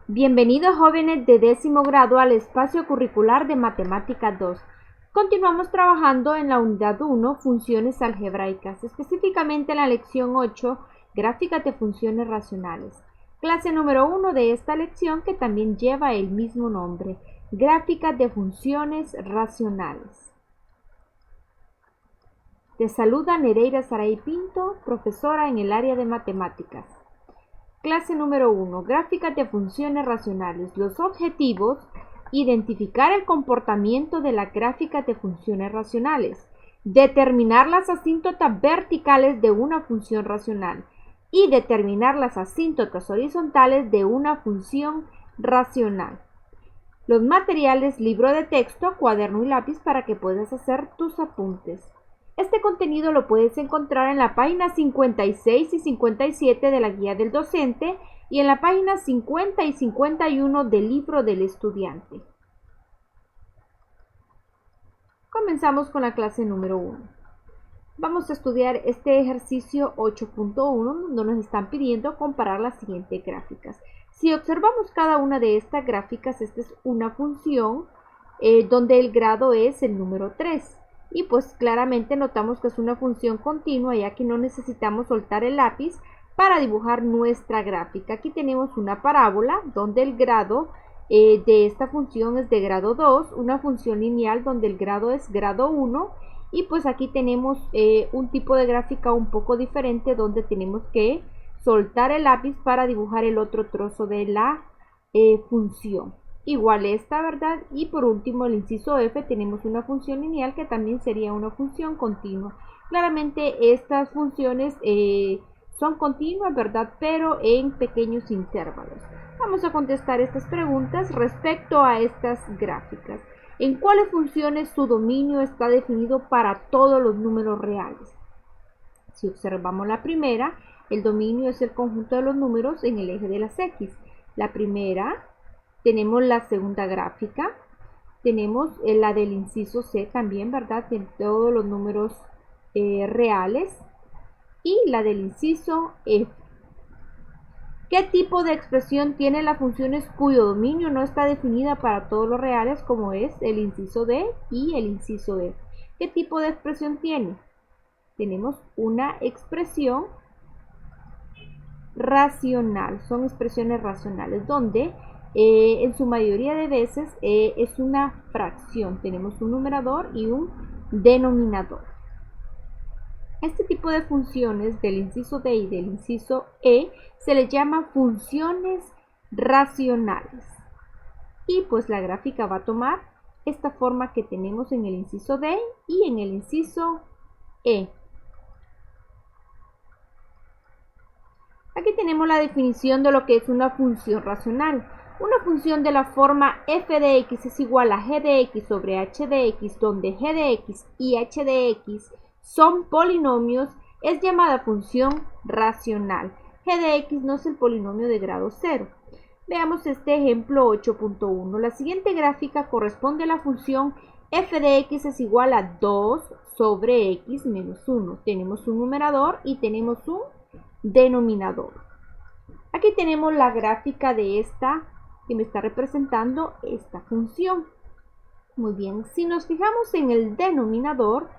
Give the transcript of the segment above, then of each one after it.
Bienvenidos jóvenes de 10º grado al espacio curricular de Matemática 2. Continuamos trabajando en la unidad 1, funciones algebraicas, específicamente en la lección 8, gráficas de funciones racionales. Clase número 1 de esta lección que también lleva el mismo nombre, gráficas de funciones racionales. Te saluda Nereida Saray Pinto, profesora en el área de matemáticas. Clase número 1. Gráficas de funciones racionales. Los objetivos: identificar el comportamiento de las gráficas de funciones racionales, determinar las asíntotas verticales de una función racional y determinar las asíntotas horizontales de una función racional. Los materiales: libro de texto, cuaderno y lápiz para que puedas hacer tus apuntes. Este contenido lo puedes encontrar en la página 56 y 57 de la guía del docente y en la página 50 y 51 del libro del estudiante. Comenzamos con la clase número 1. Vamos a estudiar este ejercicio 8.1 donde nos están pidiendo comparar las siguientes gráficas. Si observamos cada una de estas gráficas, esta es una función donde el grado es el número 3. Y pues claramente notamos que es una función continua, ya que no necesitamos soltar el lápiz para dibujar nuestra gráfica. Aquí tenemos una parábola donde el grado de esta función es de grado 2, una función lineal donde el grado es grado 1, y pues aquí tenemos un tipo de gráfica un poco diferente donde tenemos que soltar el lápiz para dibujar el otro trozo de la función. Igual esta, ¿verdad? Y por último, el inciso F, tenemos una función lineal que también sería una función continua. Claramente estas funciones son continuas, ¿verdad? Pero en pequeños intervalos. Vamos a contestar estas preguntas respecto a estas gráficas. ¿En cuáles funciones su dominio está definido para todos los números reales? Si observamos la primera, el dominio es el conjunto de los números en el eje de las X. La primera. Tenemos la segunda gráfica, tenemos la del inciso C también, ¿verdad? De todos los números reales, y la del inciso F. ¿Qué tipo de expresión tiene las funciones cuyo dominio no está definida para todos los reales, como es el inciso D y el inciso F? ¿Qué tipo de expresión tiene? Tenemos una expresión racional, son expresiones racionales, donde en su mayoría de veces es una fracción. Tenemos un numerador y un denominador. Este tipo de funciones del inciso D y del inciso E se les llama funciones racionales. Y pues la gráfica va a tomar esta forma que tenemos en el inciso D y en el inciso E. Aquí tenemos la definición de lo que es una función racional. Una función de la forma f de x es igual a g de x sobre h de x, donde g de x y h de x son polinomios, es llamada función racional. G de x no es el polinomio de grado 0. Veamos este ejemplo 8.1. La siguiente gráfica corresponde a la función f de x es igual a 2 sobre x menos 1. Tenemos un numerador y tenemos un denominador. Aquí tenemos la gráfica de esta que me está representando esta función. Muy bien, si nos fijamos en el denominador,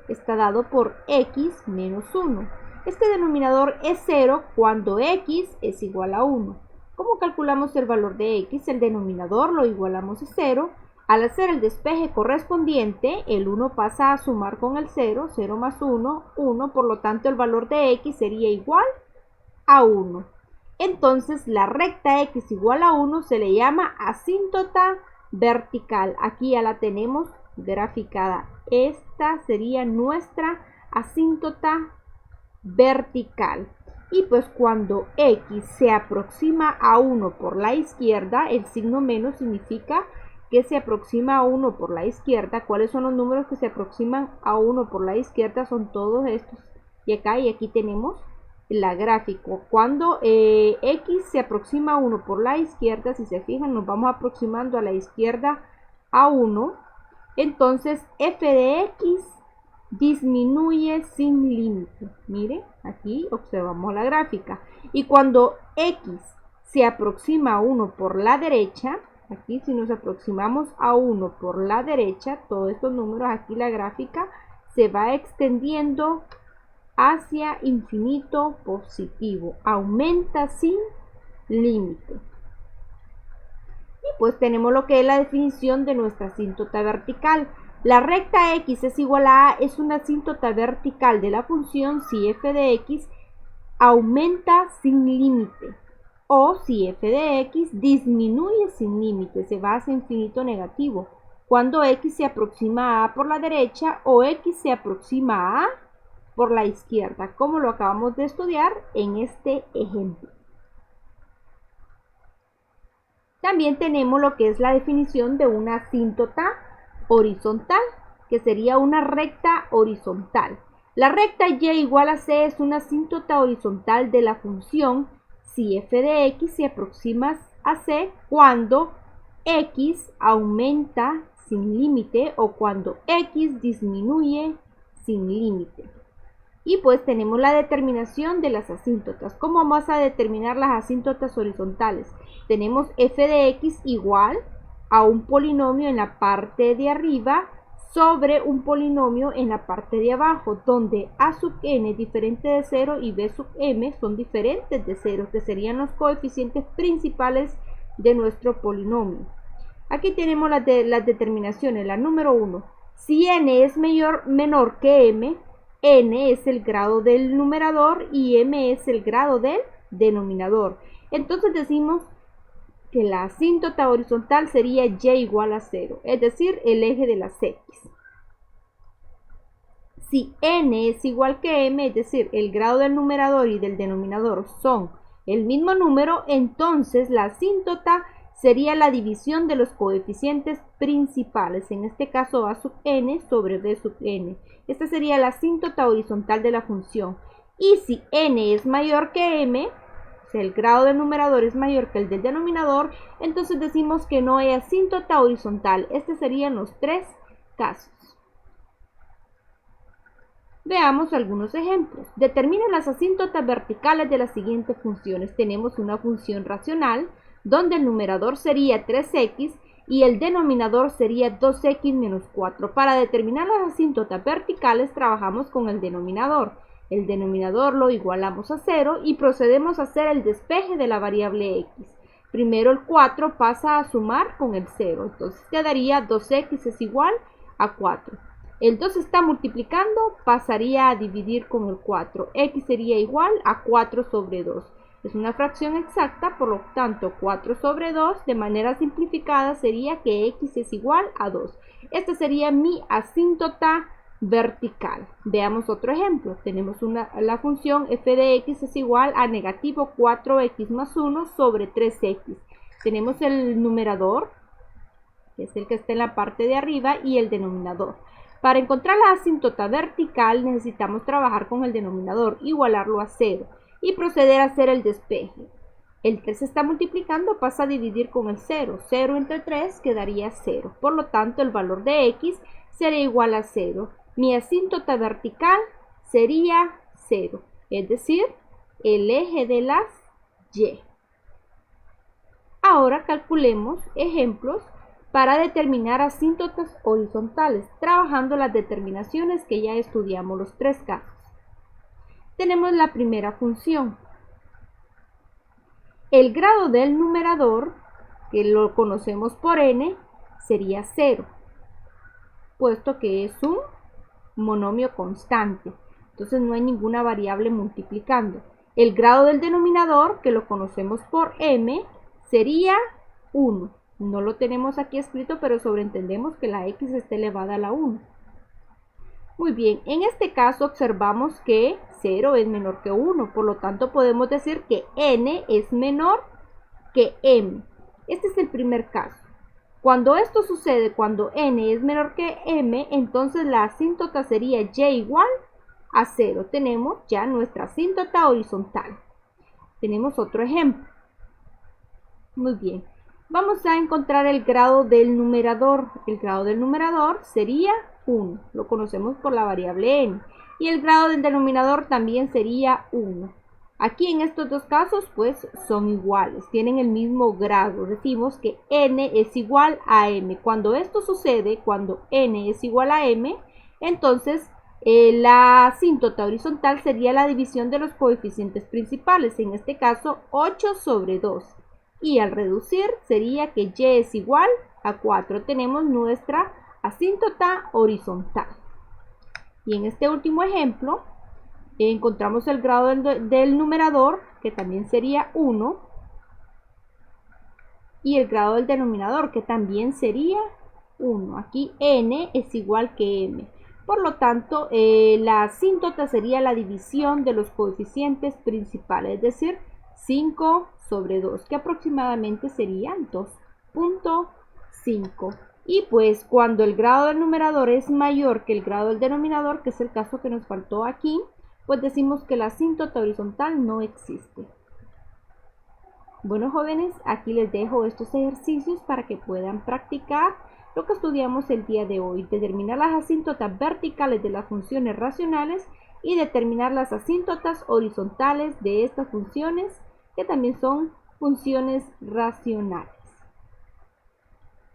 está dado por x menos 1. Este denominador es 0 cuando x es igual a 1. ¿Cómo calculamos el valor de x? El denominador lo igualamos a 0. Al hacer el despeje correspondiente, el 1 pasa a sumar con el 0, 0 más 1, 1, por lo tanto el valor de x sería igual a 1. Entonces la recta x igual a 1 se le llama asíntota vertical. Aquí ya la tenemos graficada. Esta sería nuestra asíntota vertical. Y pues cuando x se aproxima a 1 por la izquierda, el signo menos significa que se aproxima a 1 por la izquierda. ¿Cuáles son los números que se aproximan a 1 por la izquierda? Son todos estos. Y acá y aquí tenemos la gráfica. Cuando x se aproxima a 1 por la izquierda, si se fijan, nos vamos aproximando a la izquierda a 1. Entonces f de x disminuye sin límite. Mire, aquí observamos la gráfica. Y cuando x se aproxima a 1 por la derecha, aquí si nos aproximamos a 1 por la derecha, todos estos números, aquí la gráfica se va extendiendo hacia infinito positivo, aumenta sin límite. Y pues tenemos lo que es la definición de nuestra asíntota vertical. La recta x es igual a es una asíntota vertical de la función si f de x aumenta sin límite o si f de x disminuye sin límite, se va hacia infinito negativo, cuando x se aproxima a por la derecha o x se aproxima a por la izquierda, como lo acabamos de estudiar en este ejemplo. También tenemos lo que es la definición de una asíntota horizontal, que sería una recta horizontal. La recta y igual a c es una asíntota horizontal de la función si f de x se aproxima a c cuando x aumenta sin límite o cuando x disminuye sin límite. Y pues tenemos la determinación de las asíntotas. ¿Cómo vamos a determinar las asíntotas horizontales? Tenemos f de x igual a un polinomio en la parte de arriba sobre un polinomio en la parte de abajo, donde a sub n es diferente de 0 y b sub m son diferentes de 0, que serían los coeficientes principales de nuestro polinomio. Aquí tenemos las determinaciones. La número 1, si n es menor que m, n es el grado del numerador y m es el grado del denominador. Entonces decimos que la asíntota horizontal sería y igual a 0, es decir, el eje de las x. Si n es igual que m, es decir, el grado del numerador y del denominador son el mismo número, entonces la asíntota sería la división de los coeficientes principales, en este caso a sub n sobre b sub n. Esta sería la asíntota horizontal de la función. Y si n es mayor que m, o sea, el grado del numerador es mayor que el del denominador, entonces decimos que no hay asíntota horizontal. Estos serían los tres casos. Veamos algunos ejemplos. Determina las asíntotas verticales de las siguientes funciones. Tenemos una función racional, donde el numerador sería 3x y el denominador sería 2x menos 4. Para determinar las asíntotas verticales trabajamos con el denominador. El denominador lo igualamos a 0 y procedemos a hacer el despeje de la variable x. Primero el 4 pasa a sumar con el 0, entonces quedaría 2x es igual a 4. El 2 está multiplicando, pasaría a dividir con el 4. X sería igual a 4 sobre 2. Es una fracción exacta, por lo tanto 4 sobre 2 de manera simplificada sería que x es igual a 2. Esta sería mi asíntota vertical. Veamos otro ejemplo. Tenemos la función f de x es igual a negativo 4x más 1 sobre 3x. Tenemos el numerador, que es el que está en la parte de arriba, y el denominador. Para encontrar la asíntota vertical necesitamos trabajar con el denominador, igualarlo a 0 y proceder a hacer el despeje. El 3 se está multiplicando, pasa a dividir con el 0. 0 entre 3 quedaría 0. Por lo tanto, el valor de x sería igual a 0. Mi asíntota vertical sería 0, es decir, el eje de las y. Ahora calculemos ejemplos para determinar asíntotas horizontales, trabajando las determinaciones que ya estudiamos, los tres casos. Tenemos la primera función. El grado del numerador, que lo conocemos por n, sería 0, puesto que es un monomio constante. Entonces no hay ninguna variable multiplicando. El grado del denominador, que lo conocemos por m, sería 1. No lo tenemos aquí escrito, pero sobreentendemos que la x está elevada a la 1. Muy bien, en este caso observamos que 0 es menor que 1, por lo tanto podemos decir que n es menor que m. Este es el primer caso. Cuando esto sucede, cuando n es menor que m, entonces la asíntota sería y igual a 0. Tenemos ya nuestra asíntota horizontal. Tenemos otro ejemplo. Muy bien. Vamos a encontrar el grado del numerador. El grado del numerador sería 1. Lo conocemos por la variable n. Y el grado del denominador también sería 1. Aquí en estos dos casos pues son iguales, tienen el mismo grado. Decimos que n es igual a m. Cuando esto sucede, cuando n es igual a m, entonces la asíntota horizontal sería la división de los coeficientes principales, en este caso 8 sobre 2. Y al reducir sería que y es igual a 4. Tenemos nuestra asíntota horizontal. Y en este último ejemplo encontramos el grado del numerador, que también sería 1, y el grado del denominador, que también sería 1. Aquí n es igual que m. Por lo tanto, la asíntota sería la división de los coeficientes principales, es decir, 5 sobre 2, que aproximadamente serían 2.5. Y pues cuando el grado del numerador es mayor que el grado del denominador, que es el caso que nos faltó aquí, pues decimos que la asíntota horizontal no existe. Bueno, jóvenes, aquí les dejo estos ejercicios para que puedan practicar lo que estudiamos el día de hoy: determinar las asíntotas verticales de las funciones racionales y determinar las asíntotas horizontales de estas funciones, que también son funciones racionales.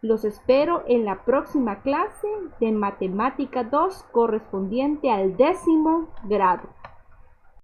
Los espero en la próxima clase de Matemática 2 correspondiente al 10º grado.